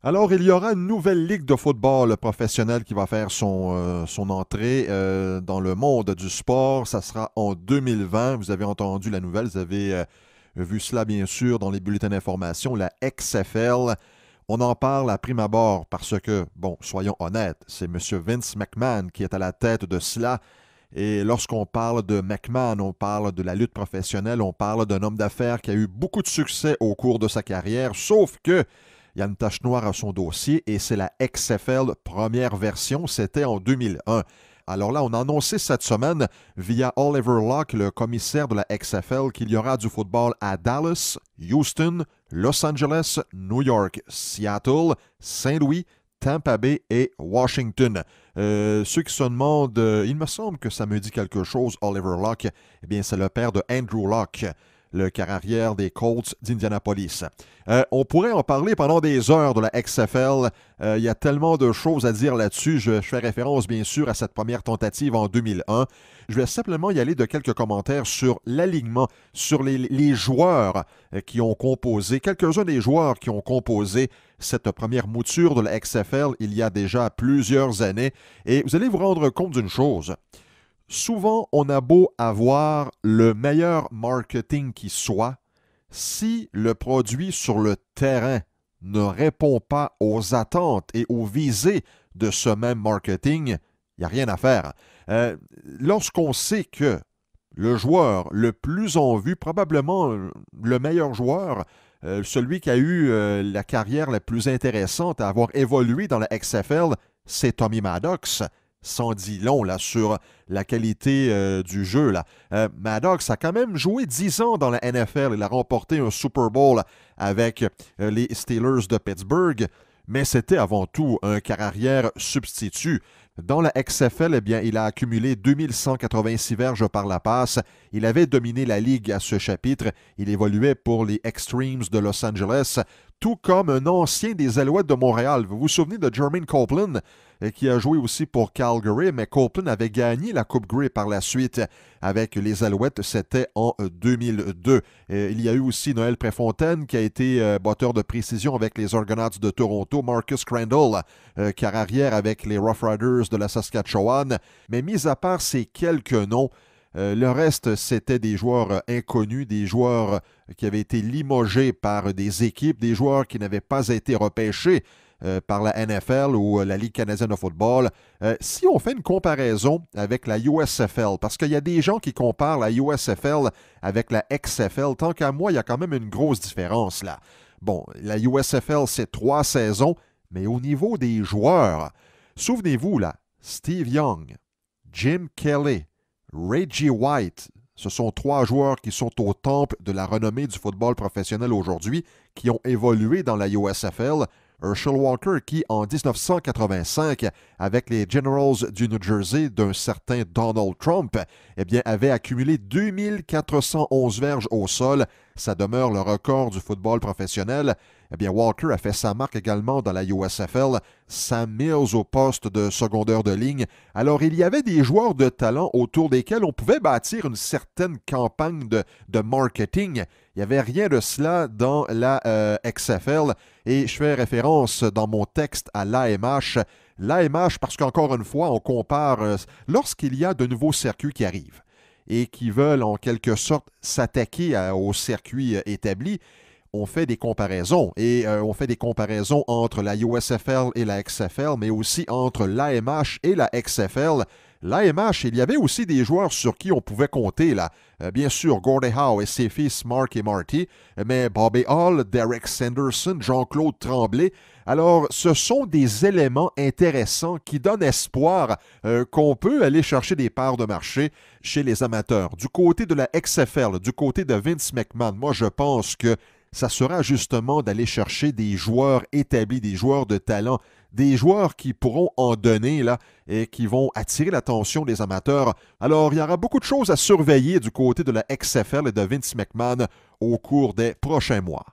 Alors, il y aura une nouvelle ligue de football professionnel qui va faire son entrée dans le monde du sport. Ça sera en 2020. Vous avez entendu la nouvelle, vous avez vu cela bien sûr dans les bulletins d'information, la XFL. On en parle à prime abord parce que, bon, soyons honnêtes, c'est M. Vince McMahon qui est à la tête de cela. Et lorsqu'on parle de McMahon, on parle de la lutte professionnelle, on parle d'un homme d'affaires qui a eu beaucoup de succès au cours de sa carrière, sauf que il y a une tache noire à son dossier et c'est la XFL première version, c'était en 2001. Alors là, on a annoncé cette semaine via Oliver Locke, le commissaire de la XFL, qu'il y aura du football à Dallas, Houston, Los Angeles, New York, Seattle, Saint-Louis, Tampa Bay et Washington. Ceux qui se demandent, il me semble que ça me dit quelque chose, Oliver Locke, eh bien c'est le père de Andrew Locke, le carrière des Colts d'Indianapolis. On pourrait en parler pendant des heures de la XFL. Il y a tellement de choses à dire là-dessus. Je fais référence, bien sûr, à cette première tentative en 2001. Je vais simplement y aller de quelques commentaires sur l'alignement, sur les joueurs qui ont composé, quelques-uns des joueurs qui ont composé cette première mouture de la XFL il y a déjà plusieurs années. Et vous allez vous rendre compte d'une chose. Souvent, on a beau avoir le meilleur marketing qui soit, si le produit sur le terrain ne répond pas aux attentes et aux visées de ce même marketing, il n'y a rien à faire. Lorsqu'on sait que le joueur le plus en vue, probablement le meilleur joueur, celui qui a eu la carrière la plus intéressante à avoir évolué dans la XFL, c'est Tommy Maddox. Sans dit long là, sur la qualité du jeu. Là. Maddox a quand même joué 10 ans dans la NFL. Il a remporté un Super Bowl avec les Steelers de Pittsburgh, mais c'était avant tout un carrière substitut. Dans la XFL, eh bien, il a accumulé 2186 verges par la passe. Il avait dominé la ligue à ce chapitre. Il évoluait pour les Extremes de Los Angeles, tout comme un ancien des Alouettes de Montréal. Vous vous souvenez de Jermaine Copeland, qui a joué aussi pour Calgary, mais Copeland avait gagné la Coupe Grey par la suite avec les Alouettes, c'était en 2002. Il y a eu aussi Noël Préfontaine qui a été batteur de précision avec les Argonauts de Toronto, Marcus Crandall, carrière arrière avec les Rough Riders de la Saskatchewan. Mais mis à part ces quelques noms, le reste, c'était des joueurs inconnus, des joueurs qui avaient été limogés par des équipes, des joueurs qui n'avaient pas été repêchés par la NFL ou la Ligue canadienne de football. Si on fait une comparaison avec la USFL, parce qu'il y a des gens qui comparent la USFL avec la XFL, tant qu'à moi, il y a quand même une grosse différence là. Bon, la USFL, c'est 3 saisons, mais au niveau des joueurs, souvenez-vous là, Steve Young, Jim Kelly, Reggie White, ce sont 3 joueurs qui sont au temple de la renommée du football professionnel aujourd'hui, qui ont évolué dans la USFL. Herschel Walker qui, en 1985, avec les Generals du New Jersey d'un certain Donald Trump, eh bien, avait accumulé 2411 verges au sol. Ça demeure le record du football professionnel. Eh bien, Walker a fait sa marque également dans la USFL. Sam Mills au poste de secondeur de ligne. Alors, il y avait des joueurs de talent autour desquels on pouvait bâtir une certaine campagne de marketing. Il n'y avait rien de cela dans la XFL. Et je fais référence dans mon texte à l'AMH. L'AMH, parce qu'encore une fois, on compare lorsqu'il y a de nouveaux circuits qui arrivent et qui veulent en quelque sorte s'attaquer aux circuits établis, on fait des comparaisons. Et on fait des comparaisons entre la USFL et la XFL, mais aussi entre l'AMH et la XFL. L'AMH, il y avait aussi des joueurs sur qui on pouvait compter, là. Bien sûr, Gordie Howe et ses fils Mark et Marty, mais Bobby Hall, Derek Sanderson, Jean-Claude Tremblay. Alors, ce sont des éléments intéressants qui donnent espoir qu'on peut aller chercher des parts de marché chez les amateurs. Du côté de la XFL, du côté de Vince McMahon, moi, je pense que ça sera justement d'aller chercher des joueurs établis, des joueurs de talent, des joueurs qui pourront en donner là, et qui vont attirer l'attention des amateurs. Alors, il y aura beaucoup de choses à surveiller du côté de la XFL et de Vince McMahon au cours des prochains mois.